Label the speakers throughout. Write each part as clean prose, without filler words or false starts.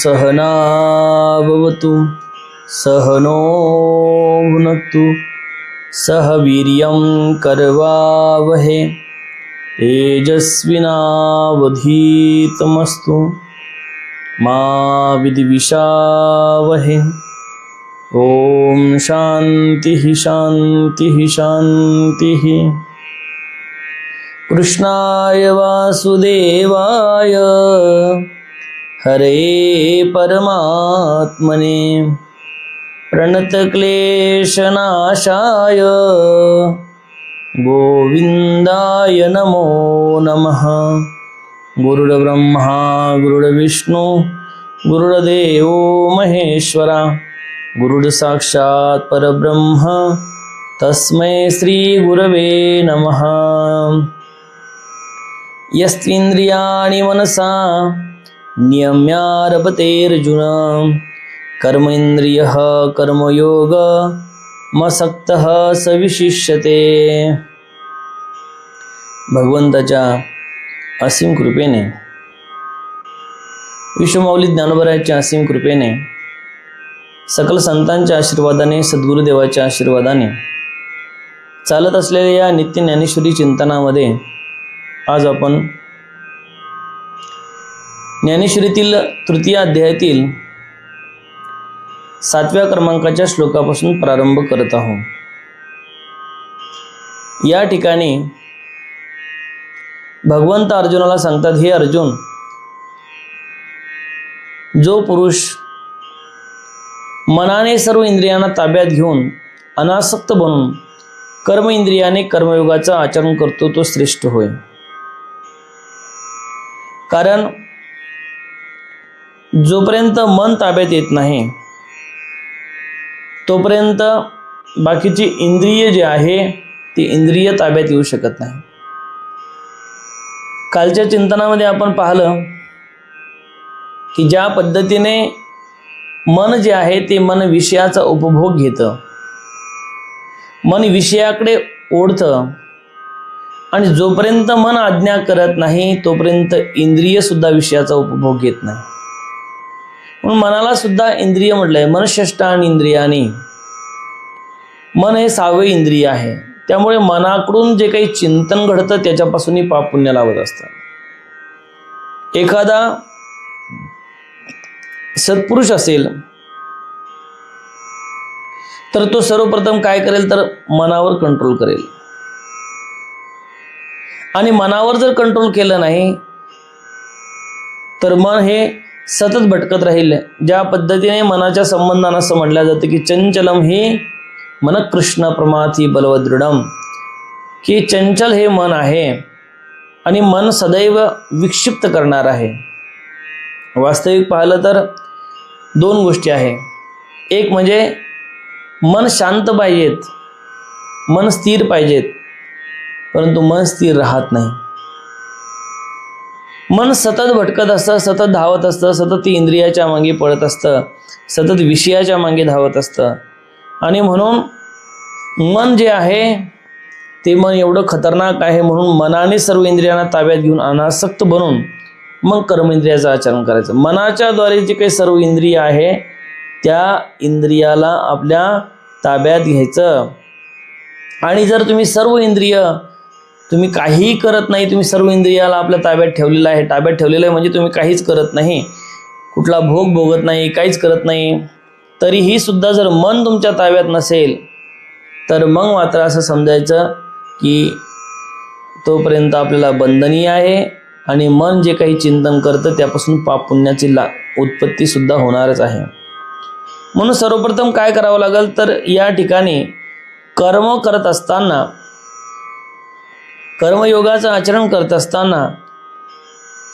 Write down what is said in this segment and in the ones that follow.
Speaker 1: सहना भवतु सहनो भुनक्तु सह वीर्यं करवावहे तेजस्विनावधीतमस्तु मा विद्विषावहे। ओम शांति शांति शांति। कृष्णाय वासुदेवाय हरे परमात्मने प्रणतक्लेशनाशाय गोविंदाय नमो नमः। गुरुर्ब्रह्मा गुरुर्विष्णु गुरुर्देवो महेश्वरा गुरुर्साक्षात् परब्रह्म तस्मै श्री गुरवे नमः। यस्त्विन्द्रियाणि मनसा नियम्यारभतेऽर्जुन कर्मेन्द्रियः कर्मयोग मसक्तः स विशिष्यते। भगवंताच्या असीम कृपेने, विश्वमाऊली ज्ञानोबरायाच्या असीम कृपेने, सकल संतांच्या आशीर्वादाने, सद्गुरुदेवाच्या आशीर्वादाने चालत असलेल्या या नित्य ज्ञानेश्वरी चिंतनामध्ये आज आपण ज्ञानेश्वरीतील तृतीय अध्यायातील 7व्या क्रमांकाच्या श्लोकापासून प्रारंभ करत आहोत। या ठिकाणी भगवंत अर्जुनाला सांगतात, हे अर्जुन, जो पुरुष मनाने सर्व इंद्रियांना ताब्यात घेऊन अनासक्त बनून कर्म इंद्रियाने कर्मयोगाचा आचरण करतो तो श्रेष्ठ होय। कारण जोपर्यंत मन ताब्यात येत नाही तोपर्यंत बाकीची इंद्रिय जे आहे ती इंद्रिय ताब्यात येऊ शकत नाही। कालच्या चिंतनामध्ये आपण पाहिलं की ज्या पद्धतीने मन जे आहे ते मन विषयाचा उपभोग घेतं, मन विषयाकडे ओढतं, आणि जोपर्यंत मन आज्ञा करत नाही तोपर्यंत इंद्रिय सुद्धा विषयाचा उपभोग घेत नाही। म्हणून मनाला सुद्धा इंद्रिय म्हटलंय, मनःषष्ठानी इंद्रियानी। मन हे 6वे इंद्रिय आहे, त्यामुळे मनाकडून जे काही चिंतन घडतं त्याच्यापासूनही पाप पुण्य लावत असतात। एखादा सत्पुरुष असेल तर तो सर्वप्रथम काय करेल तर मनावर कंट्रोल करेल, आणि मनावर जर कंट्रोल केलं नाही तर मन हे सतत भटकत राहील। ज्या पद्धतीने मनाच्या संबंधानं असं म्हटलं जातं की चंचलम हे मन कृष्ण प्रमाथी बलवदृढम, की चंचल हे मन आहे आणि मन सदैव विक्षिप्त करणार आहे। वास्तविक पाहिलं तर 2 गोष्टी आहे। एक म्हणजे मन शांत पाहिजेत, मन स्थिर पाहिजेत, परंतु मन स्थिर राहत नाही। मन सतत भटकत असतं, सतत धावत असतं, सतत इंद्रियाच्या मागे पळत असतं, सतत विषयाच्या मागे धावत असतं, आणि म्हणून मन जे आहे ते मन एवढं खतरनाक आहे। म्हणून मनाने सर्व इंद्रियांना ताब्यात घेऊन अनासक्त बनून मग कर्मेंद्रियाचं आचरण करायचं। मनाच्या द्वारे जे काही सर्व इंद्रिय आहे त्या इंद्रियाला आपल्या ताब्यात घ्यायचं। आणि जर तुम्ही सर्व इंद्रिय तुम्ही काहीही करत नाही, तुम्ही सर्व इंद्रियाला आपल्या ताब्यात ठेवलेलं आहे, ताब्यात ठेवलेलं आहे म्हणजे तुम्ही काहीच करत नाही, कुठला भोग भोगत नाही, काहीच करत नाही, तरीही सुद्धा जर मन तुमच्या ताब्यात नसेल तर मग मात्र असं समजायचं की तोपर्यंत आपल्याला बंधनीय आहे, आणि मन जे काही चिंतन करतं त्यापासून पाप पुण्याची उत्पत्ती सुद्धा होणारच आहे। म्हणून सर्वप्रथम काय करावं लागेल तर या ठिकाणी कर्म करत असताना, कर्मयोगाचं आचरण करत असताना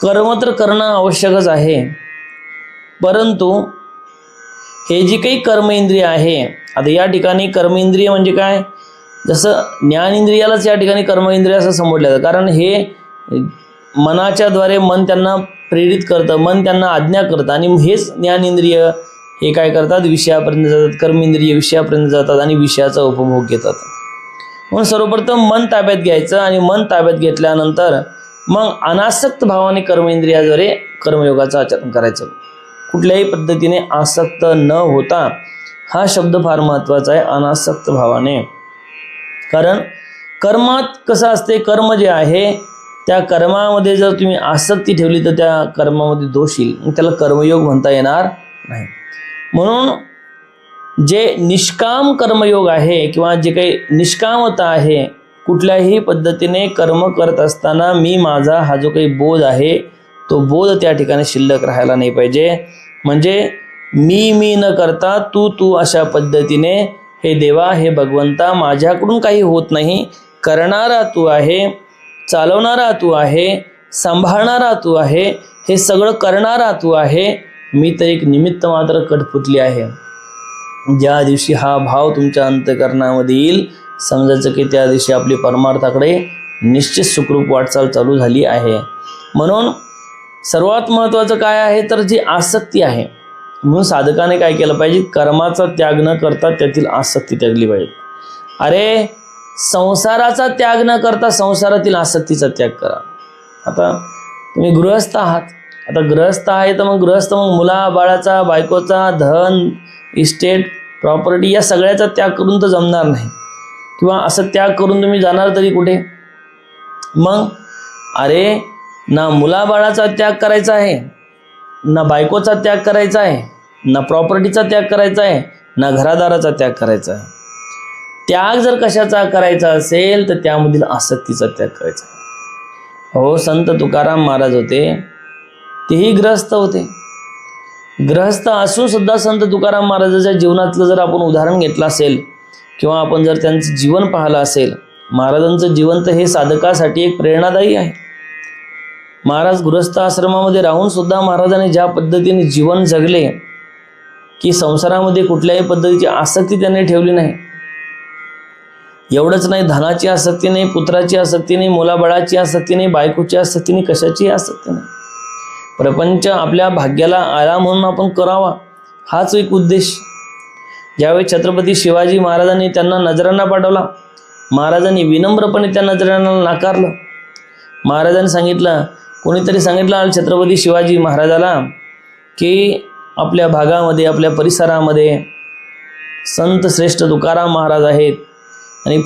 Speaker 1: कर्म तर करणं आवश्यकच आहे, परंतु हे जी काही कर्म इंद्रिय आहे, आता या ठिकाणी कर्म इंद्रिय म्हणजे काय, जसं ज्ञानेंद्रियालाच या ठिकाणी कर्म इंद्रिय असं संबोधलं जातं, कारण हे मनाच्या द्वारे मन त्यांना प्रेरित करतं, मन त्यांना आज्ञा करतं, आणि हेच ज्ञानेंद्रिय हे काय करतात, विषयापर्यंत जातात, कर्मेंद्रिय विषयापर्यंत जातात आणि विषयाचा उपभोग घेतात। म्हणून सर्वप्रथम मन ताब्यात घ्यायचं, आणि मन ताब्यात घेतल्यानंतर मग अनासक्त भावाने कर्मेंद्रियाद्वारे कर्मयोगाचं आचरण करायचं। कुठल्याही पद्धतीने आसक्त न होता, हा शब्द फार महत्त्वाचा आहे, अनासक्त भावाने. कारण कर्मात कसं असते, कर्म जे आहे त्या कर्मामध्ये जर तुम्ही आसक्ती ठेवली तर त्या कर्मामध्ये दोष येईल, त्याला कर्मयोग म्हणता येणार नाही. म्हणून जे निष्काम कर्मयोग आहे किंवा जे काही निष्कामता आहे, कुठल्याही पद्धतीने कर्म करत असताना मी माझा हा जो काही बोध आहे तो बोध त्या ठिकाणी शिल्लक राहायला नाही पाहिजे. म्हणजे मी न करता तू अशा पद्धतीने हे देवा, हे भगवंता, माझ्याकडून काही होत नाही, करणारा तू आहे, चालवणारा तू आहे, सांभाळणारा तू आहे, हे सगळं करणारा तू आहे, मी तर एक निमित्त मात्र कठपुतली आहे. ज्या दिवशी हा भाव तुमच्या अंतःकरणामध्ये येईल, समजायचं की त्या दिवशी आपली परमार्थाकडे निश्चित सुखरूप वाटचाल चालू झाली आहे. म्हणून सर्वात महत्त्वाचं काय आहे तर जी आसक्ती आहे, म्हणून साधकाने काय केलं पाहिजे, कर्माचा त्याग न करता त्यातील आसक्ती त्यागली पाहिजे. अरे संसाराचा त्याग न करता संसारातील आसक्तीचा त्याग करा. आता तुम्ही गृहस्थ आहात, आता गृहस्थ आहे तर मग गृहस्थ मग मुला बाळाचा, बायकोचा, धन, इस्टेट, प्रॉपर्टी या सगळ्याचा त्याग करून तर जमणार नाही. किंवा असं त्याग करून तुम्ही जाणार तरी कुठे. मग अरे ना मुलाबाळाचा त्याग करायचा आहे, ना बायकोचा त्याग करायचा आहे, ना प्रॉपर्टीचा त्याग करायचा आहे, ना घरादाराचा त्याग करायचा आहे. त्याग जर कशाचा करायचा असेल तर त्यामधील आसक्तीचा त्याग करायचा आहे. हो, संत तुकाराम महाराज होते, तेही ग्रहस्थ होते. ग्रहस्थ असून सुद्धा संत तुकाराम महाराजाच्या जीवनातलं जर आपण उदाहरण घेतलं असेल किंवा आपण जर त्यांचं जीवन पाहिलं असेल, महाराजांचं जीवन तर हे साधकासाठी एक प्रेरणादायी आहे. महाराज गृहस्थ आश्रमामध्ये राहून सुद्धा महाराजांनी ज्या पद्धतीने जीवन जगले की संसारामध्ये कुठल्याही पद्धतीची आसक्ती त्यांनी ठेवली नाही. एवढंच नाही, धनाची आसक्ती नाही, पुत्राची आसक्ती नाही, मुलाबाळाची आसक्ती नाही, बायकोची आसक्ती नाही, कशाची आसक्ती नाही. प्रपंच आपल्या भाग्याला आला म्हणून आपण करावा, हाच एक उद्देश. ज्यावेळी छत्रपती शिवाजी महाराजांनी त्यांना नजराणा पाठवला, महाराजांनी विनम्रपणे त्या नजराणाला नाकारलं. महाराजांनी सांगितलं, कोणीतरी सांगितलं छत्रपती शिवाजी महाराजाला की आपल्या भागामध्ये, आपल्या परिसरामध्ये संत श्रेष्ठ तुकाराम महाराज आहेत आणि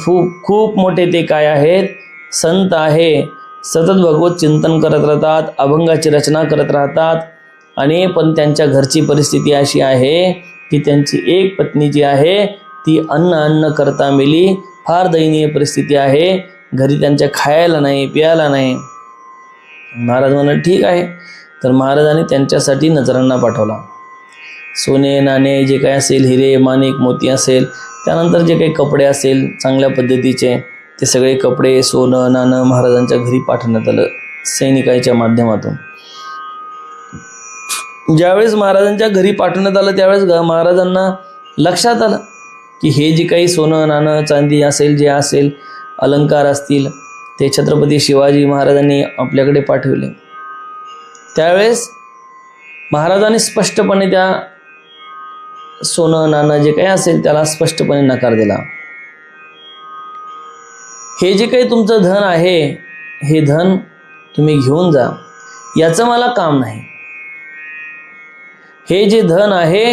Speaker 1: खूप मोठे ते काय आहेत, संत आहे, सतत भगवत चिंतन करत राहतात, अभंगाची रचना करत राहतात. आणि पण त्यांच्या घरची परिस्थिती अशी आहे की त्यांची एक पत्नी जी आहे ती अन्न करता मेली. फार दयनीय परिस्थिती आहे, घरी त्यांच्या खायला नाही, प्यायला नाही. महाराज म्हणाले ठीक आहे. तर महाराजांनी त्यांच्यासाठी नजराणा पाठवला. सोने नाणे जे काही असेल, हिरे माणिक मोती असेल, त्यानंतर जे काही कपडे असेल चांगल्या पद्धतीचे, ते सगळे कपडे, सोनं नाणं महाराजांच्या घरी पाठवण्यात आलं सैनिकांच्या माध्यमातून. ज्यावेळेस महाराजांच्या घरी पाठवण्यात आलं त्यावेळेस महाराजांना लक्षात आलं की हे जे काही सोनं नाणं चांदी असेल, जे असेल अलंकार असतील, ते छत्रपती शिवाजी महाराजांनी आपल्याकडे पाठवले. त्यावेळेस महाराजांनी स्पष्टपणे त्या सोनं नाणं जे काही असेल त्याला स्पष्टपणे नकार दिला. हे जे काही तुमचं धन आहे, हे धन तुम्ही घेऊन जा, याचं मला काम नाही. हे जे धन आहे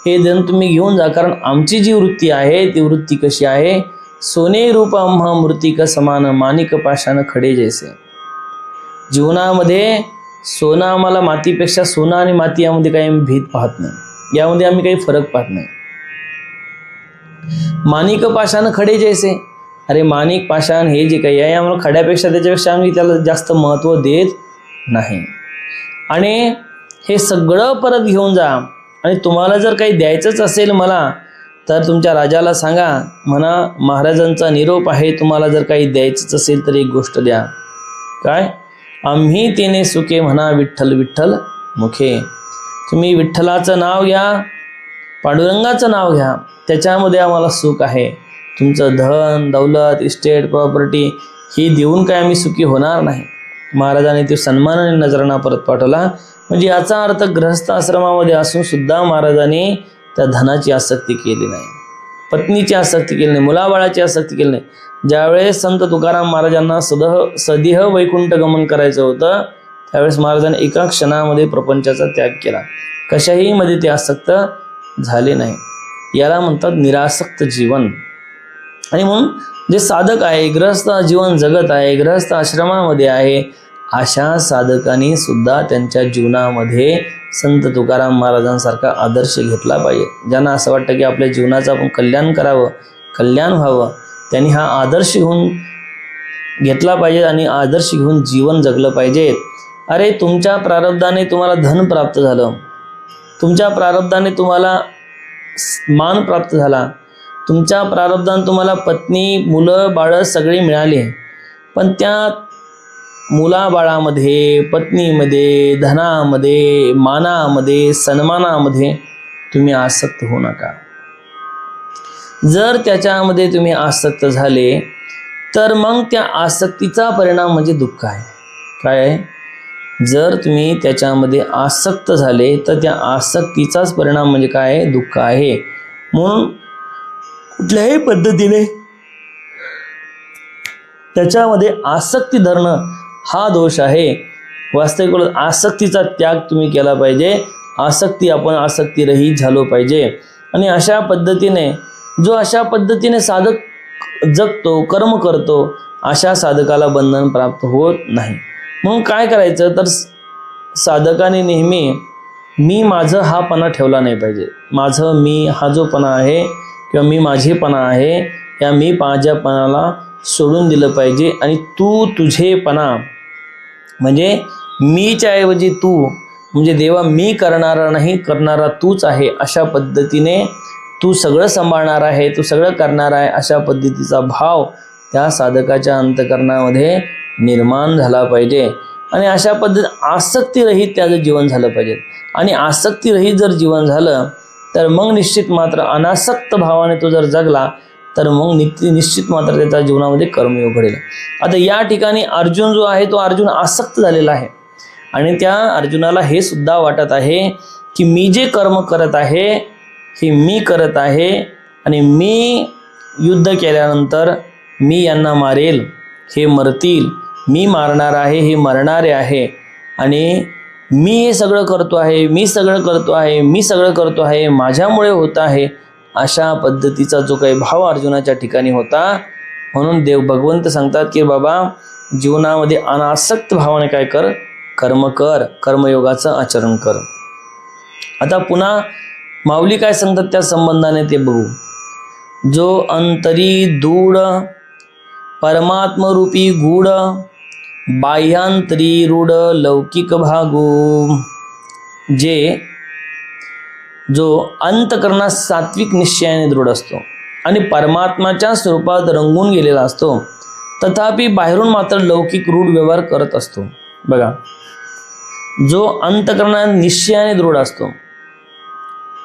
Speaker 1: हे धन तुम्ही घेऊन जा, कारण आमची जी वृत्ती आहे ती वृत्ती कशी आहे, सोने रूप आम्हा मूर्तिक समान, माणिक पाषाण खडे जैसे. जीवनामध्ये सोनं आम्हाला मातीपेक्षा, सोनं आणि माती यामध्ये काही आम्ही भेद पाहत नाही, यामध्ये आम्ही काही फरक पाहत नाही. माणिक पाषाण खडे जैसे, अरे माणिक पाषाण हे जे काही आहे आम्हाला खड्यापेक्षा, त्याच्यापेक्षा आम्ही त्याला जास्त महत्त्व देत नाही. आणि हे सगळं परत घेऊन जा, आणि तुम्हाला जर काही द्यायचंच असेल मला तर तुमच्या राजाला सांगा, म्हणा महाराजांचा निरोप आहे, तुम्हाला जर काही द्यायचंच असेल तर एक गोष्ट द्या. काय? आम्ही तेने सुखे म्हणा विठ्ठल विठ्ठल मुखे. तुम्ही विठ्ठलाचं नाव घ्या, पांडुरंगाचं नाव घ्या, त्याच्यामध्ये आम्हाला सुख आहे. तुमचं धन दौलत इस्टेट प्रॉपर्टी ही देऊन काय आम्ही सुखी होणार नाही. महाराजांनी ते सन्मानाने नजराणा परत पाठवला. म्हणजे याचा अर्थ गृहस्थ आश्रमामध्ये असून सुद्धा महाराजांनी त्या धनाची आसक्ती केली नाही, पत्नीची आसक्ती केली नाही, मुलाबाळाची आसक्ती केली नाही. ज्यावेळेस संत तुकाराम महाराजांना सदेह वैकुंठ गमन करायचं होतं त्यावेळेस महाराजांनी एका क्षणामध्ये प्रपंचाचा त्याग केला. कशाही मध्ये ते आसक्त झाले नाही. याला म्हणतात निरासक्त जीवन. आणि म्हणून जे साधक आहे, गृहस्थ जीवन जगत आहे, गृहस्थ आश्रमामध्ये आहे, अशा साधकांनी सुद्धा त्यांच्या जीवनामध्ये संत तुकाराम महाराजांसारखा आदर्श घेतला पाहिजे. ज्यांना असं वाटतं की आपल्या जीवनाचं आपण कल्याण करावं, कल्याण व्हावं, त्यांनी हा आदर्श घेतला पाहिजे आणि आदर्श घेऊन जीवन जगलं पाहिजे. अरे तुमच्या प्रारब्धाने तुम्हाला धन प्राप्त झालं, तुमच्या प्रारब्धाने तुम्हाला मान प्राप्त झाला, तुमच्या प्रारब्धाने तुम्हाला पत्नी, मुलं, बाळं सगळी मिळाली, पण त्या मुलाबाळामध्ये, पत्नीमध्ये, धनामध्ये, मानामध्ये, सन्मानामध्ये तुम्ही आसक्त होऊ नका. जर त्याच्यामध्ये तुम्ही आसक्त झाले तर मग त्या आसक्तीचा परिणाम म्हणजे दुःख आहे. काय? जर तुम्ही त्याच्यामध्ये आसक्त झाले तर त्या आसक्तीचाच परिणाम म्हणजे काय? दुःख आहे. म्हणून कुठल्याही पद्धतीने त्याच्यामध्ये आसक्ती धरणं हा दोष आहे. वास्तविक आसक्तीचा त्याग तुम्ही केला पाहिजे. आपण आसक्तीरहित झालो पाहिजे. आणि अशा पद्धतीने जो अशा पद्धतीने साधक जगतो, कर्म करतो, अशा साधकाला बंधन प्राप्त होत नाही. म्हणून काय करायचं तर साधकाने नेहमी मी माझं हा पणा ठेवला नाही पाहिजे. माझं मी हा जो पणा आहे किंवा मी माझेपणा आहे, या मी माझ्यापणाला सोडून दिलं पाहिजे. आणि तू तुझेपणा म्हणजे मीच्या ऐवजी तू, म्हणजे देवा मी करणारा नाही, करणारा तूच आहे, अशा पद्धतीने तू सगळं सांभाळणार आहे, तू सगळं करणार आहे, अशा पद्धतीचा भाव त्या साधकाच्या अंतकरणामध्ये निर्माण झाला पाहिजे. आणि अशा पद्धतीने आसक्तीरहित त्याचं जीवन झालं पाहिजे. आणि आसक्तीरहित जर जीवन झालं तर मग निश्चित मात्र अनासक्त भावाने तो जर जगला तर मग निश्चित मात्र त्याच्या जीवनामध्ये कर्मयोग घडेल. आता या ठिकाणी अर्जुन जो आहे तो अर्जुन आसक्त झालेला आहे. आणि त्या अर्जुनाला हे सुद्धा वाटत आहे की मी जे कर्म करत आहे हे मी करत आहे आणि मी युद्ध केल्यानंतर मी यांना मारेल, हे मरतील, मी मारणार आहे, हे मरणारे आहे, आणि मी हे सगळं करतो आहे, मी सगळं करतो आहे, मी सगळं करतो आहे, माझ्यामुळे होत आहे, अशा पद्धतीचा जो काही भाव अर्जुनाच्या ठिकाणी होता. म्हणून भगवंत सांगतात की बाबा जीवनामध्ये अनासक्त भावाने काय कर, कर्म कर, कर्मयोगाचं आचरण कर. आता पुन्हा माऊली काय सांगतात त्या संबंधाने ते बघू. जो अंतरी दूढ परमात्मरूपी गूढ, बाह्यांतरी रूढ लौकिक भागू. जो अंतकरणात सात्विक निश्चयाने दृढ असतो आणि परमात्माच्या स्वरूपात रंगून गेलेला असतो, तथापि बाहेरून मात्र लौकिक रूढ व्यवहार करत असतो. बघा, जो अंतकरणात निश्चयाने दृढ असतो,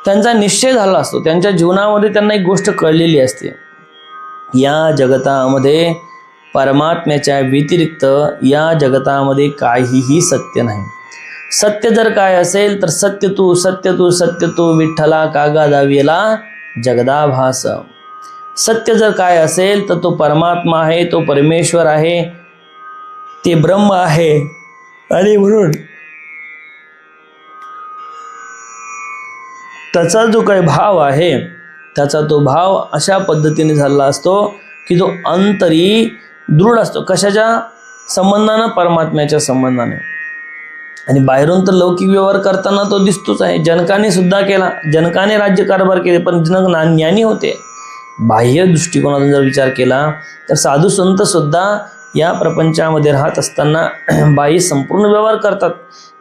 Speaker 1: त्यांचा निश्चय झाला असतो, त्यांच्या जीवनामध्ये त्यांना एक गोष्ट कळलेली असते, या जगतामध्ये परमात्म्याच्या व्यतिरिक्त या जगतामध्ये काहीही सत्य नाही. सत्य जर काय असेल तर सत्य तू, सत्य तू, सत्य तू, विठ्ठला कागा दाविला जगदाभास. सत्य जर काय असेल तर तो परमात्मा आहे, तो परमेश्वर आहे, ते ब्रह्म आहे. आणि म्हणून त्याचा जो काही भाव आहे त्याचा तो भाव अशा पद्धतीने झाला असतो की जो अंतरी दृढ असतो. कशाच्या संबंधानं? परमात्म्याच्या संबंधाने. आणि बाहेरून तर लौकिक व्यवहार करताना तो दिसतोच आहे. जनकाने सुद्धा केला, जनकाने राज्यकारभार केले, पण जनक ज्ञानी होते. बाह्य दृष्टिकोनातून जर विचार केला तर साधू संत सुद्धा या प्रपंचामध्ये राहत असताना बाह्य संपूर्ण व्यवहार करतात.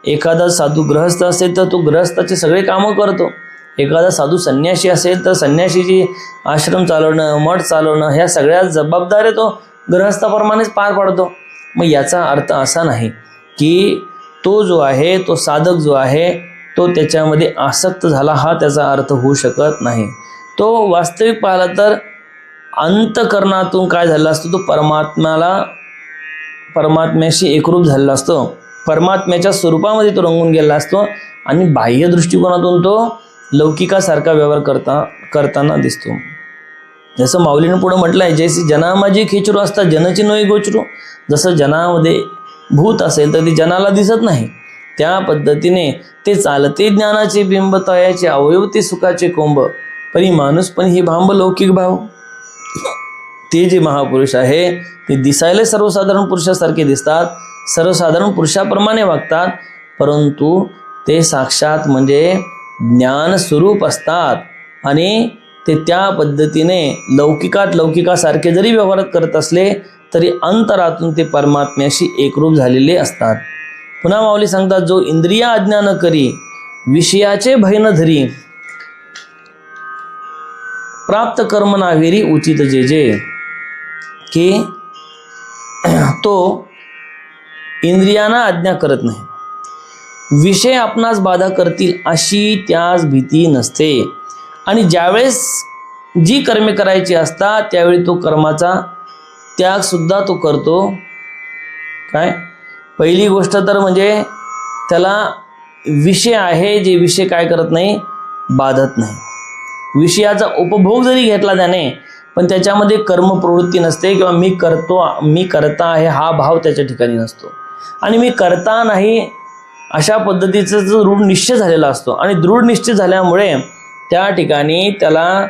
Speaker 1: एखादा साधू गृहस्थ असेल तर तो गृहस्थाचे सगळे कामं करतो. एखादा साधू संन्यासी असेल तर संन्यासीची आश्रम चालवणं, मठ चालवणं, ह्या सगळ्या जबाबदाऱ्या तो गृहस्थाप्रमाणेच पार पाडतो. मग याचा अर्थ असा नाही की तो जो आहे, तो साधक जो आहे, तो त्याच्यामध्ये आसक्त झाला, हा त्याचा अर्थ होऊ शकत नाही. तो वास्तविक पाहिला तर अंतकरणातून काय झाला असतो, तो परमात्म्याशी एकरूप झालेला असतो, परमात्म्याच्या स्वरूपामध्ये तो रंगून गेला असतो. आणि बाह्य दृष्टिकोनातून तो लौकिकासारखा व्यवहार करताना दिसतो. जसं माऊलीनं पुढं म्हटलं आहे, जैसे जनामाजी खिचरू असता जनची नोई गोचरू. जसं जनामध्ये भूत असेल तर ती जनाला दिसत नाही, त्या पद्धतीने ते चालते ज्ञानाचे बिंब, तयाचे अवयव ते सुखाचे कोंब, परी माणूस पण ही भांब लौकिक भाव. ते जे महापुरुष आहे ते दिसायला सर्वसाधारण पुरुषासारखे दिसतात, सर्वसाधारण पुरुषाप्रमाणे वागतात, परंतु ते साक्षात म्हणजे ज्ञान स्वरूप असतात आणि ते त्या पद्धतीने लौकिकासारखे जरी व्यवहार करत असले तरी अंतरातून ते परमात्म्याशी एकरूप झालेले असतात. पुन्हा माऊली सांगतात, जो इंद्रिय आज्ञा न करी विषयाचे भय न धरी, प्राप्त कर्म नावेरी उचित जे जे, की तो इंद्रियांना आज्ञा करत नाही, विषय आपणास बाधा करतील अशी त्यास भीती नसते, आणि ज्यावेळेस जी कर्मे करायची असतात त्यावेळी तो कर्माचा त्याग सुद्धा तो करतो. काय पहिली गोष्ट तर म्हणजे त्याला विषय आहे, जे विषय काय करत नाही, बाधत नाही. विषयाचा उपभोग जरी घेतला त्याने, पण त्याच्यामध्ये कर्म प्रवृत्ती नसते किंवा मी करता आहे हा भाव त्याच्या ठिकाणी नसतो, आणि मी करता नाही अशा पद्धतीचा जो दृढ निश्चय झालेला असतो, आणि दृढ निश्चय झाल्यामुळे त्या ठिकाणी त्याला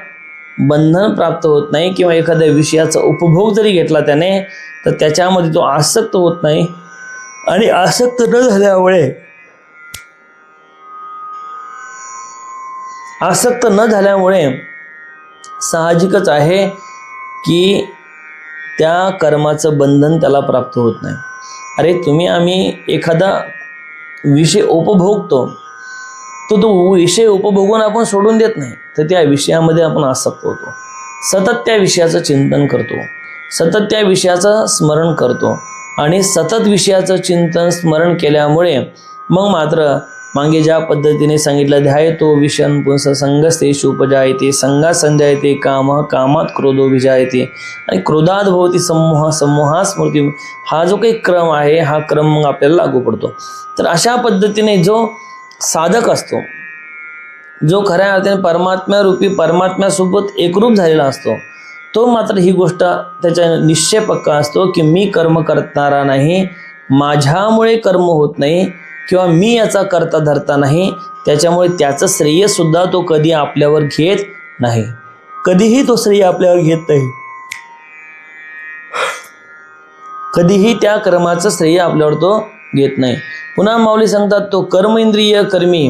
Speaker 1: बंधन प्राप्त होत नाही, किंवा एखाद्या विषयाचा उपभोग जरी घेतला त्याने तर त्याच्यामध्ये तो आसक्त होत नाही, आणि आसक्त न झाल्यामुळे साहजिकच आहे की त्या कर्माचं बंधन त्याला प्राप्त होत नाही. अरे आम्ही एखादा विषय उपभोगतो, तो विषय उपभोगून आपण सोडून देत नाही, तर त्या विषयामध्ये आपण आसक्त होतो, सतत त्या विषयाचं चिंतन करतो, सतत त्या विषयाचं स्मरण करतो, आणि सतत विषयाचं चिंतन स्मरण केल्यामुळे मग मात्र मागे ज्या पद्धतीने सांगितलं, ध्यायतो विषन पुंस संगस्तेषु उपजायते, संगात संजायते काम, कामात क्रोधो विजायते, आणि क्रोधात भवती समूह, समूहात स्मृती, हा जो काही क्रम आहे हा क्रम मग आपल्याला लागू पडतो. तर अशा पद्धतीने जो साधक असतो, जो खऱ्या अर्थाने परमात्म्यासोबत एकरूप झालेला असतो, तो मात्र ही गोष्ट त्याच्या निश्चय पक्का असतो की मी कर्म करणारा नाही, माझ्यामुळे कर्म होत नाही, किंवा मी याचा करता धरता नाही, त्याच्यामुळे त्याचं श्रेय सुद्धा तो कधी आपल्यावर घेत नाही, कधीही तो श्रेय आपल्यावर घेत नाही, कधीही त्या कर्माचं श्रेय आपल्यावर तो घेत नाही. पुन्हा माऊली सांगतात, तो कर्म इंद्रिय कर्मी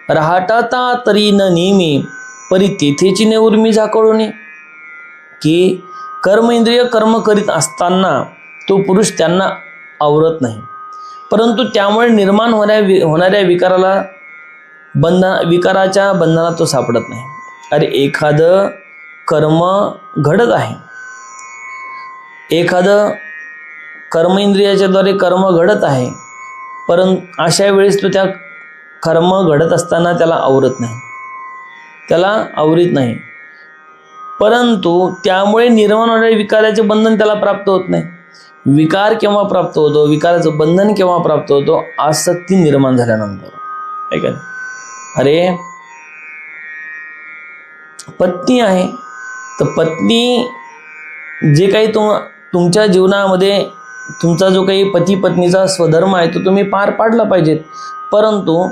Speaker 1: राहटाता तरी न नेमी, परी तेथेची नेउर्मी झाकळून, की कर्म इंद्रिय कर्म करीत असताना तो पुरुष त्यांना आवरत नाही, परंतु त्यामुळे निर्माण होणाऱ्या विकाराच्या बंधनात तो सापडत नाही. अरे एखादं कर्म घडत आहे, एखादं कर्म इंद्रियाच्या द्वारे कर्म घडत आहे, परंतु अशा वेळेस तो त्या कर्म घडत असताना त्याला आवरीत नाही, परंतु त्यामुळे निर्माण होणारे विकाराचे बंधन त्याला प्राप्त होत नाही. विकार केव्हा प्राप्त होतो, विकाराचं बंधन केव्हा प्राप्त होतो, आसक्ती निर्माण झाल्यानंतर. ऐका, अरे पत्नी आहे, तर पत्नी जे काही तुमच्या जीवनामध्ये तुमचा जो काही पती पत्नीचा स्वधर्म आहे तो तुम्ही पार पाडला पाहिजेत, परंतु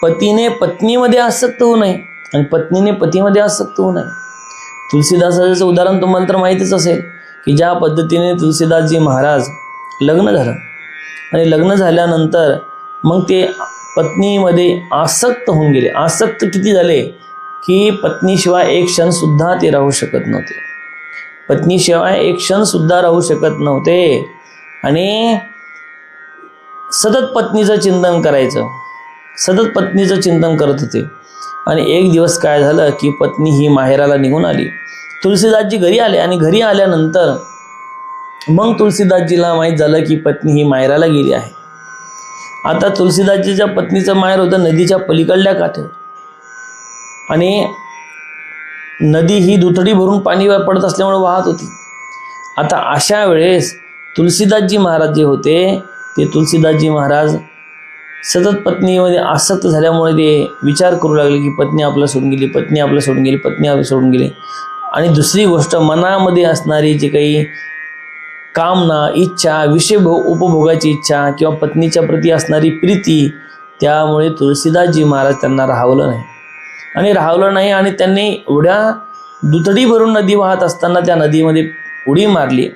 Speaker 1: पतीने पत्नीमध्ये आसक्त होऊ नये आणि पत्नीने पतीमध्ये आसक्त होऊ नये. तुलसीदासाचं उदाहरण तुम्हाला तर माहितीच असेल की ज्या पद्धतीने तुलसीदासजी महाराज लग्न झालं, आणि लग्न झाल्यानंतर मग ते पत्नीमध्ये आसक्त होऊन गेले. आसक्त किती झाले की पत्नीशिवाय एक क्षणसुद्धा ते राहू शकत नव्हते, पत्नीशिवाय एक क्षणसुद्धा राहू शकत नव्हते, आणि सतत पत्नीचं चिंतन करायचं, सतत पत्नीचं चिंतन करत होते. आणि एक दिवस काय झालं की पत्नी ही माहेराला निघून आली, तुलसीदासजी घरी आले, आणि घरी आल्यानंतर मग तुलसीदासजीला माहीत झालं की पत्नी ही माहेराला गेली आहे. आता तुलसीदासजीच्या पत्नीचं माहेर होतं नदीच्या पलीकडल्या काठावर, आणि नदी ही दुथडी भरून पाणी पडत असल्यामुळे वाहत होती. आता अशा वेळेस तुलसीदासजी महाराज जे होते ते तुलसीदासजी महाराज सतत पत्नीमध्ये आसक्त झाल्यामुळे ते विचार करू लागले की पत्नी आपला सोडून गेली, पत्नी आपला सोडून गेली, पत्नी आपला सोडून गेली. आणि दुसरी गोष्ट, मनामध्ये असणारी जी काही कामना, इच्छा, उपभोगाची इच्छा किंवा पत्नीच्या प्रती असणारी प्रीती, त्यामुळे तुलसीदासजी महाराज त्यांना राहावलं नाही आणि त्यांनी एवढ्या दुथडी भरून नदी वाहत असताना त्या नदीमध्ये उडी मारली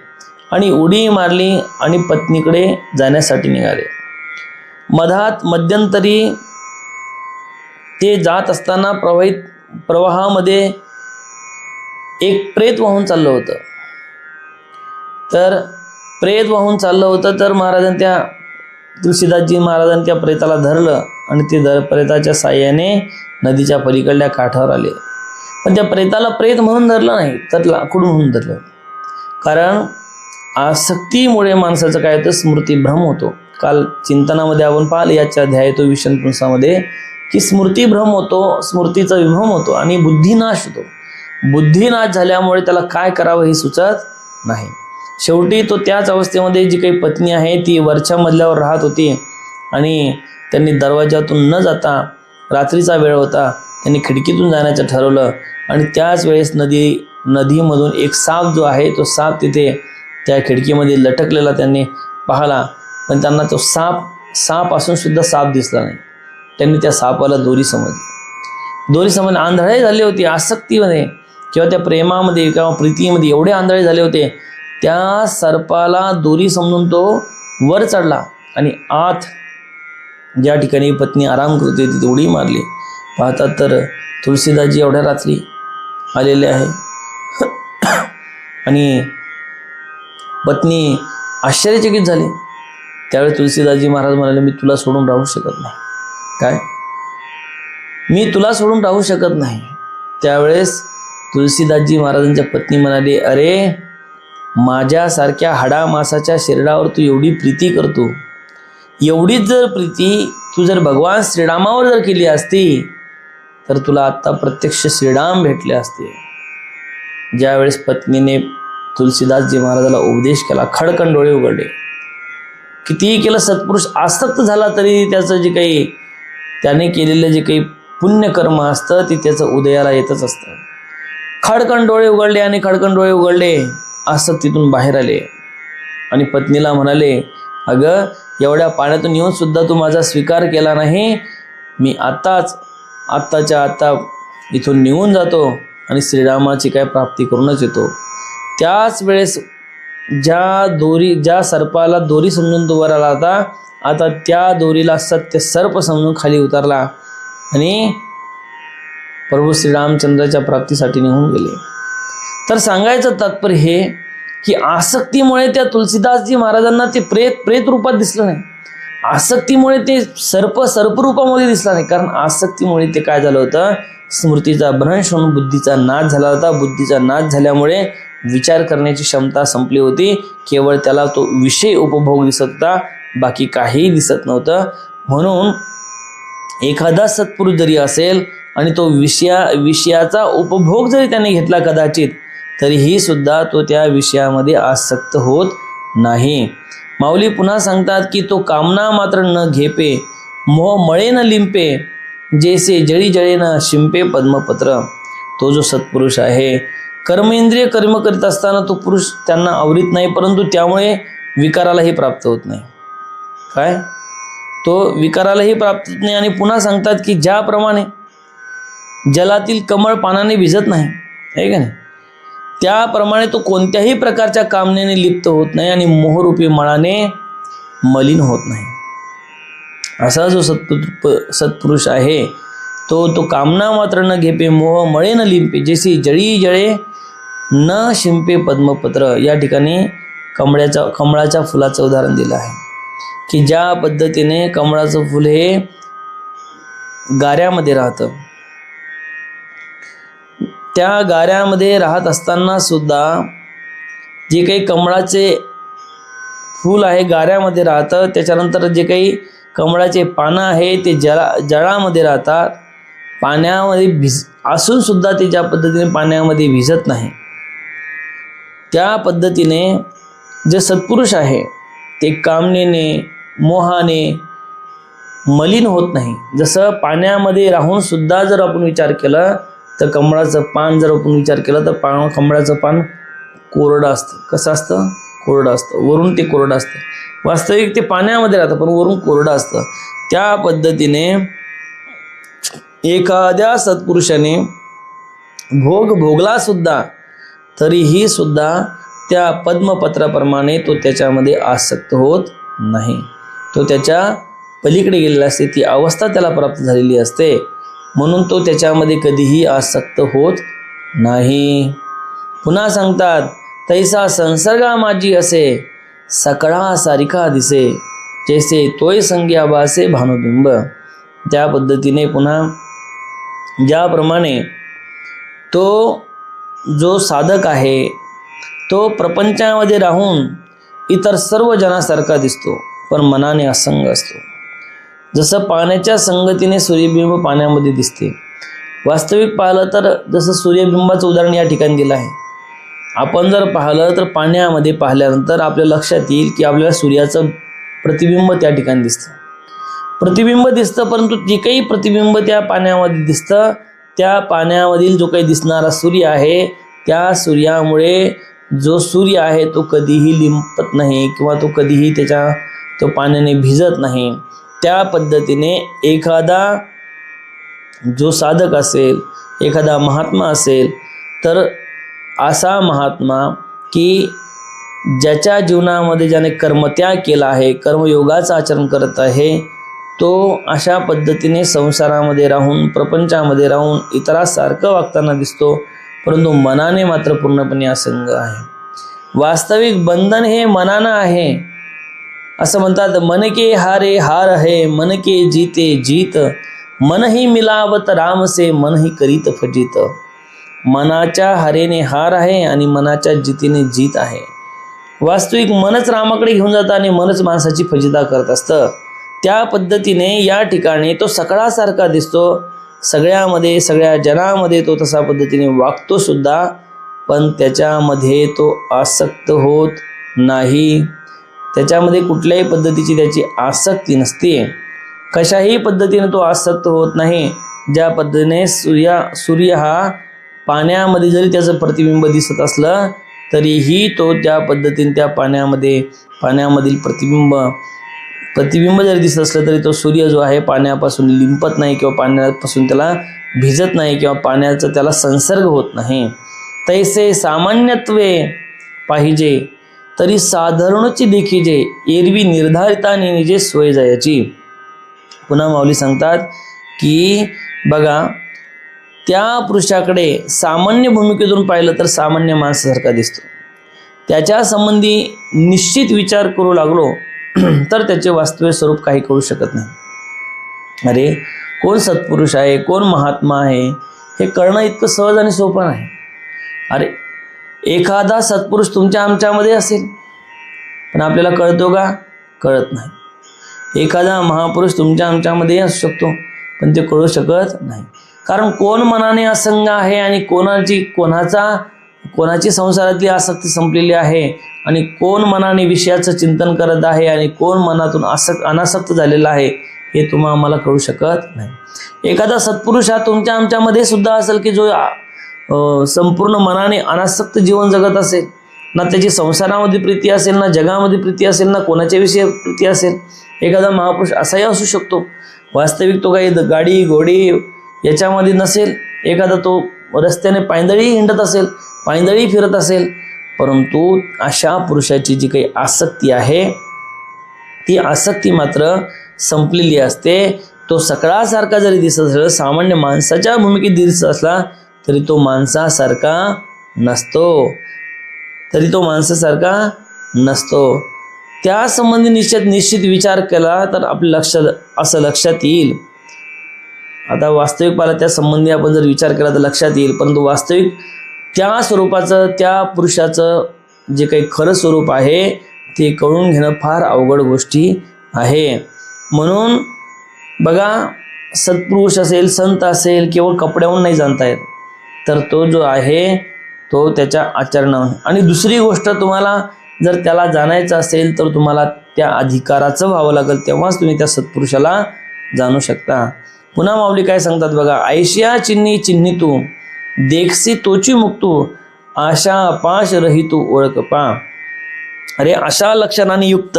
Speaker 1: आणि पत्नीकडे जाण्यासाठी निघाले. मध्यंतरी ते जात असताना प्रवाहामध्ये एक प्रेत वाहून चाललं होतं. तर तुलसीदासजी महाराजांनी त्या प्रेताला धरलं आणि ते प्रेताच्या साह्याने नदीच्या पलीकडल्या काठावर आले. पण त्या प्रेताला प्रेत म्हणून धरलं नाही, तर लाकूड म्हणून धरलं. कारण आसक्तीमुळे माणसाचं काय होतं, स्मृतीभ्रम होतो. काल चिंतनामध्ये आपण पाहिलं याच्या ध्यायतो विषणपुंसामध्ये की स्मृतीभ्रम होतो, स्मृतीचा विभ्रम होतो आणि बुद्धिनाश होतो. बुद्धिनाश झाल्यामुळे त्याला काय करावं हे सुचत नाही. शेवटी तो त्याच अवस्थेमध्ये जी काही पत्नी आहे ती वरच्या मजल्यावर राहत होती आणि त्यांनी दरवाजातून न जाता, रात्रीचा वेळ होता, त्यांनी खिडकीतून जाण्याचं ठरवलं आणि त्याच वेळेस नदीमधून एक साप जो आहे तो साप तिथे त्या खिडकीमध्ये लटकलेला त्यांनी पाहिला. पण त्यांना तो साप असून सुद्धा साप दिसला नाही. त्यांनी त्या सापाला दोरी समजली. आंधळे झाले होते आसक्तीमध्ये किंवा त्या प्रेमामध्ये किंवा प्रीतीमध्ये, एवढे आंधळे झाले होते. त्या सर्पाला दोरी समजून तो वर चढला आणि आत ज्या ठिकाणी पत्नी आराम करत होती तिथे उडी मारली. पाहतात तर तुलसीदासजी एवढ्या रात्री आलेले आहे आणि पत्नी आश्चर्यचकित झाली. त्यावेळेस तुलसीदासजी महाराज म्हणाले, मी तुला सोडून राहू शकत नाही. काय? मी तुला सोडून राहू शकत नाही. त्यावेळेस तुलसीदासजी महाराजांच्या पत्नी म्हणाली, अरे माझ्यासारख्या हाडामासाच्या शरीरावर तू एवढी प्रीती करतो, एवढीच जर प्रीती तू जर भगवान श्रीरामावर जर केली असती तर तुला आत्ता प्रत्यक्ष श्रीराम भेटले असते. ज्यावेळेस पत्नीने तुलसीदासजी महाराजाला उपदेश केला, खडकन डोळे उघडले. कितीही केलं, सत्पुरुष आसक्त झाला तरी त्याचं जे काही त्याने केलेलं जे काही पुण्यकर्म असतं ते त्याचं उदयाला येतच असतं. खडकन डोळे उघडले आसक्तीतून बाहेर आले आणि पत्नीला म्हणाले, अगं एवढ्या पाण्यातून येऊन सुद्धा तू माझा स्वीकार केला नाही. मी आत्ताच्या आत्ता इथून निघून जातो आणि श्रीरामाची काय प्राप्ती करूनच येतो. त्याच वेळेस ज्या सर्पाला दोरी समजून तो वर आला होता, आता त्या दोरीला सत्य सर्प समजून खाली उतरला आणि प्रभू श्रीरामचंद्राच्या प्राप्तीसाठी निघून गेले. तर सांगायचं तात्पर्य हे की आसक्तीमुळे त्या तुलसीदासजी महाराजांना ते प्रेत रूपात दिसलं नाही. आसक्तीमुळे ते सर्परूपामध्ये दिसला नाही. कारण आसक्तीमुळे ते काय झालं होतं, स्मृतीचा भ्रंश होऊन बुद्धीचा नाश झाला होता. बुद्धीचा नाश झाल्यामुळे विचार करण्याची क्षमता संपली होती. केवळ त्याला तो विषय उपभोग दिसत होता, बाकी काहीही दिसत नव्हतं. म्हणून एखादा सत्पुरुष जरी असेल आणि तो विषयाचा उपभोग जरी त्याने घेतला कदाचित, तरीही सुद्धा तो त्या विषयामध्ये आसक्त होत नाही. माऊली पुन्हा सांगतात की तो कामना मात्र न घेपे, मोह मळे न लिंपे, जैसे जळी जळे न शिंपे पद्मपत्र. तो जो सत्पुरुष आहे, कर्मेंद्रिय कर्म करीत असताना तो पुरुष त्यांना आवरीत नाही, परंतु त्यामुळे विकारालाही प्राप्त होत नाही. काय? तो विकारालाही प्राप्त होत नाही. आणि पुन्हा सांगतात की ज्याप्रमाणे जलातील कमळ पानाने भिजत नाही, आहे का नाही, त्याप्रमाणे तो कोणत्याही प्रकारच्या कामनेने लिप्त होत नाही आणि मोहरूपी मळाने मलिन होत नाही. असा जो सत्पुरुष आहे तो कामना मात्र न घेपे, मोह मळे न लिंपे, जैसे जळी जळे न शिंपे पद्मपत्र. या ठिकाणी कमळाच्या फुलाचं उदाहरण दिलं आहे की ज्या पद्धतीने कमळाचं फुल हे गाऱ्यामध्ये राहतं, त्या गाऱ्यामध्ये राहत असताना सुद्धा जे काही कमळाचे फूल आहे गाऱ्यामध्ये राहतं, त्याच्यानंतर जे काही कमळाचे पानं आहे ते जळामध्ये राहतात. पाण्यामध्ये असून सुद्धा ते ज्या पद्धतीने पाण्यामध्ये भिजत नाही, त्या पद्धतीने जे सत्पुरुष आहे ते कामनेने मोहाने मलिन होत नाही. जसं पाण्यामध्ये राहून सुद्धा जर आपण विचार केला तर कमळाचं पान जर आपण विचार केला तर कमळाचं पान कोरडं असतं. कसं असतं? कोरडं असतं, वरून ते कोरडं असतं. वास्तविक ते पाण्यामध्ये राहतं पण वरून कोरडं असतं. त्या पद्धतीने एखाद्या सत्पुरुषाने भोग भोगला सुद्धा तरीही सुद्धा त्या पद्मपत्राप्रमाणे तो त्याच्यामध्ये आसक्त होत नाही. तो त्याच्या पलीकडे गेलेला असते, ती अवस्था त्याला प्राप्त झालेली असते, म्हणून तो त्याच्यामध्ये कधीही आसक्त होत नाही. पुन्हा सांगतात, तैसा संसर्गा माझी असे सकळा सारिका दिसे, जैसे तोय संग्या भासे भानुबिंब. त्या पद्धतीने पुन्हा ज्याप्रमाणे तो जो साधक आहे तो प्रपंचामध्ये राहून इतर सर्व जनासारखा दिसतो पण मनाने असंग असतो. जसं पाण्याच्या संगतीने सूर्यबिंब पाण्यामध्ये दिसते. वास्तविक पाहिलं तर जसं सूर्यबिंबाचं उदाहरण या ठिकाणी दिलं आहे. आपण जर पाहिलं तर पाण्यामध्ये पाहिल्यानंतर आपल्या लक्षात येईल की आपल्याला सूर्याचं प्रतिबिंब त्या ठिकाणी दिसतं. प्रतिबिंब दिसतं, परंतु जे काही प्रतिबिंब त्या पाण्यामध्ये दिसतं, त्या पाण्यामधील जो काही दिसणारा सूर्य आहे, त्या सूर्यामुळे जो सूर्य आहे तो कधीही लिंपत नाही किंवा तो कधीही तो पाण्याने भिजत नाही. त्या पद्धतीने एखादा जो साधक असेल, एखादा महात्मा असेल, तर असा महात्मा की ज्याच्या जीवनामध्ये ज्याने कर्मत्याग केला आहे, कर्मयोगाचं आचरण करत आहे, तो अशा पद्धतीने संसारामध्ये राहून, प्रपंचामध्ये राहून इतरांसारखं वागताना दिसतो, परंतु मनाने मात्र पूर्णपणे असंग आहे. वास्तविक बंधन हे मनानं आहे. असं म्हणतात, मन के हारे हार है, मन के जीते जीत, मन ही मिलावत राम से, मन ही करीत फजित. मनाच्या हारेने हार आहे आणि मनाच्या जितीने जीत आहे. वास्तविक मनच रामाकडे घेऊन जातं आणि मनच माणसाची फजिता करत असतं. त्या पद्धतीने या ठिकाणी तो सकळासारखा दिसतो, सगळ्यामध्ये सगळ्या जनामध्ये तो तसा पद्धतीने वागतो सुद्धा, पण त्याच्यामध्ये तो आसक्त होत नाही. त्याच्यामध्ये कुठल्याही पद्धतीची त्याची आसक्ती नसते. कशाही पद्धतीने तो आसक्त होत नाही. ज्या पद्धतीने सूर्य हा पाण्यामध्ये जरी त्याचं प्रतिबिंब दिसत असलं तरीही तो त्या पद्धतीने त्या पाण्यामधील प्रतिबिंब जरी दिसत असलं तरी तो सूर्य जो आहे पाण्यापासून लिंपत नाही किंवा पाण्यापासून त्याला भिजत नाही किंवा पाण्याचा त्याला संसर्ग होत नाही. तैसे सामान्यत्वे पाहिजे तरी साधारणची देखीजे, एरवी निर्धारिताने निजे सोय जायची. पुन्हा माऊली सांगतात की बघा, त्या पुरुषाकडे सामान्य भूमिकेतून पाहिलं तर सामान्य माणसासारखा दिसतो. त्याच्या संबंधी निश्चित विचार करू लागलो तर त्याचे वास्तविक स्वरूप काही करू शकत नाही. अरे कोण सत्पुरुष आहे, कोण महात्मा आहे हे कळणं इतकं सहज आणि सोपं नाही. अरे एखादा सत्पुरुष तुमच्या आमच्यामध्ये असेल पण आपल्याला कळतो का? कळत नाही. एखादा महापुरुष तुमच्या आमच्यामध्ये असू शकतो पण ते कळू शकत नाही. कारण कोण मनाने असंग आहे आणि कोणाची संसारातली आसक्ती संपलेली आहे आणि कोण मनाने विषयाचं चिंतन करत आहे आणि कोण मनातून अनासक्त झालेला आहे हे आम्हाला कळू शकत नाही. एखादा सत्पुरुष हा तुमच्या आमच्यामध्ये सुद्धा असेल की जो संपूर्ण मनाने अनासक्त जीवन जगत असेल, ना त्याची संसारामध्ये प्रीती असेल, ना जगामध्ये प्रीती असेल, ना कोणाच्या विषयी प्रीती असेल. एखादा महापुरुष असाही असू शकतो. वास्तविक तो काही गाडी घोडी याच्यामध्ये नसेल, एखादा तो रस्त्याने पायंदळी हिंडत असेल, पायंदळी फिरत असेल, परंतु अशा पुरुषाची जी काही आसक्ती आहे ती आसक्ती मात्र संपलेली असते. तो सकळासारखा जरी दिसत असला, सामान्य माणसाच्या भूमिकेत दिसत असला तरी तो माणसासारखा नसतो. त्या संबंधी निश्चित विचार केला तर आपल्या लक्षात येईल. आता वास्तविक पाहिलं त्या संबंधी आपण जर विचार केला तर लक्षात येईल, परंतु वास्तविक त्या स्वरूपाचं, त्या पुरुषाचं जे काही खरं स्वरूप आहे ते कळून घेणं फार अवघड गोष्टी आहे. म्हणून बघा, सत्पुरुष असेल, संत असेल, केवळ कपड्याहून नाही जाणता येत, तर तो जो आहे तो त्याच्या आचरणावर. आणि दुसरी गोष्ट, तुम्हाला जर त्याला जाणायचं असेल तर तुम्हाला त्या अधिकाराचं व्हावं लागेल, तेव्हाच तुम्ही त्या सत्पुरुषाला जाणू शकता. पुन्हा माऊली काय सांगतात बघा, ऐशिया चिन्ही चिन्हितू, देखसी तोची मुक्तू, आशा पाश रहितू ओळख पा. अरे अशा लक्षणाने युक्त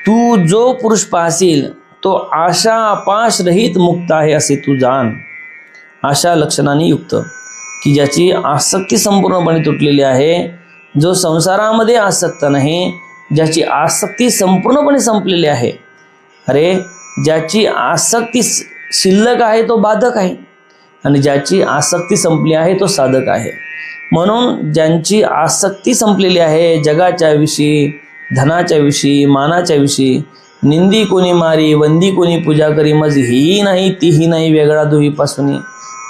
Speaker 1: तू जो पुरुष पाहशील तो आशा अपाश रहित मुक्त आहे असे तू जाण. अशा लक्षणाने युक्त की ज्याची आसक्ती संपूर्णपणे तुटलेली आहे, जो संसारामध्ये आसक्त नाही, ज्याची आसक्ती संपूर्णपणे संपलेली आहे. अरे ज्याची आसक्ती शिल्लक आहे तो बाधक आहे आणि ज्याची आसक्ती संपली आहे तो साधक आहे. म्हणून ज्यांची आसक्ती संपलेली आहे जगाच्या विषयी, धनाच्या विषयी, मानाच्या विषयी, निंदी कोणी मारी वंदी कोणी पूजा करी, मज ही नाही तीही नाही वेगळा दुहीपासून,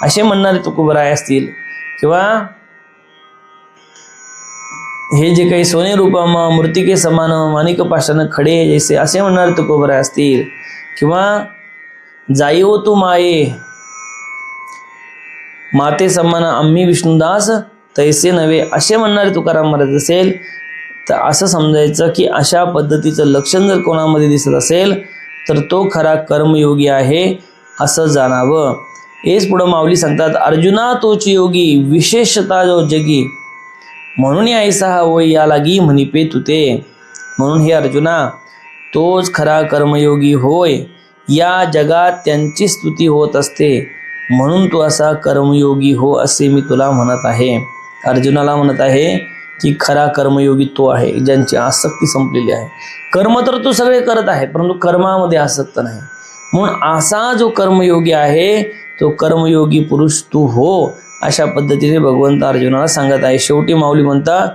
Speaker 1: असे म्हणणारे तुकोबराय असतील, किंवा हे जे काही सोने रूपम मूर्तिके समान माणिक पाषाण खडे जैसे असे म्हणणारे तुकोबराय असतील, किंवा जाईवो तू माये माते समान आम्ही विष्णुदास तैसे नव्हे असे म्हणणारे तुकाराम महाराज असेल, तर असं समजायचं की अशा पद्धतीचं लक्षण जर कोणामध्ये दिसत असेल तर तो खरा कर्मयोगी आहे असं जाणावं. हेच पुढं माऊली सांगतात, अर्जुना तोच योगी विशेषता जो जगी, म्हणून ऐसा हा होय या लागी म्हणिपे तुते. म्हणून हे अर्जुना तोच खरा कर्मयोगी होय, या जगात त्यांची स्तुती होत असते, म्हणून तू असा कर्मयोगी हो असे मी तुला म्हणत आहे. अर्जुनाला म्हणत आहे की खरा कर्मयोगी तो आहे ज्यांची आसक्ती संपलेली आहे. कर्म तर तू सगळे करत आहे परंतु कर्मामध्ये आसक्त नाही, म्हणून असा जो कर्मयोगी आहे तो कर्मयोगी पुरुष तू हो अशा पद्धतीने भगवंत अर्जुनाला सांगत आहे. शेवटी माऊली म्हणतात,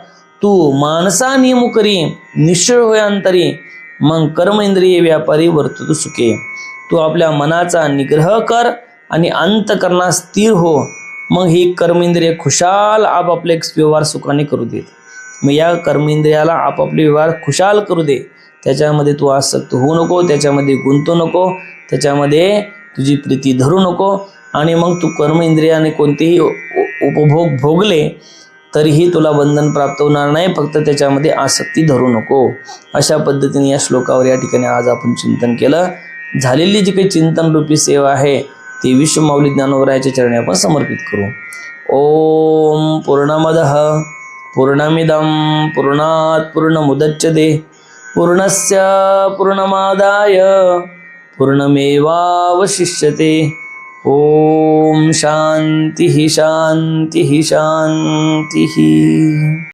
Speaker 1: तू मानसा नियम करी निश्चळ होय अंतरी, मग कर्म इंद्रिय व्यापारी वर्तुतु सुखे. तू आपल्या मनाचा निग्रह कर आणि अंतकरणात स्थिर हो, मग ही कर्मेंद्रिय खुशाल आपापले व्यवहार सुखाने करू देत. मग या कर्मेंद्रियाला आपापले व्यवहार खुशाल करू दे, त्याच्यामध्ये तू आसक्त होऊ नको, त्याच्यामध्ये गुंतू नको, त्याच्यामध्ये तुझी प्रीती धरू नको. आणि मग तू कर्मेंद्रियाने कोणतेही उपभोग भोगले तरीही तुला बंधन प्राप्त होणार नाही, फक्त त्याच्यामध्ये आसक्ती धरू नको. अशा पद्धतीने या श्लोकावर या ठिकाणी आज आपण चिंतन केलं. झालेली जी काही चिंतन रूपी सेवा आहे ती विश्व माऊली ज्ञानोबरायाच्या चरणी आपण समर्पित करू. ओम पूर्णमदः पूर्णमिदं पूर्णात् पूर्णमुदच्यते पूर्णस्य पूर्णमादाय पूर्णमेवावशिष्यते. ओम शांतिः शांतिः शांतिः.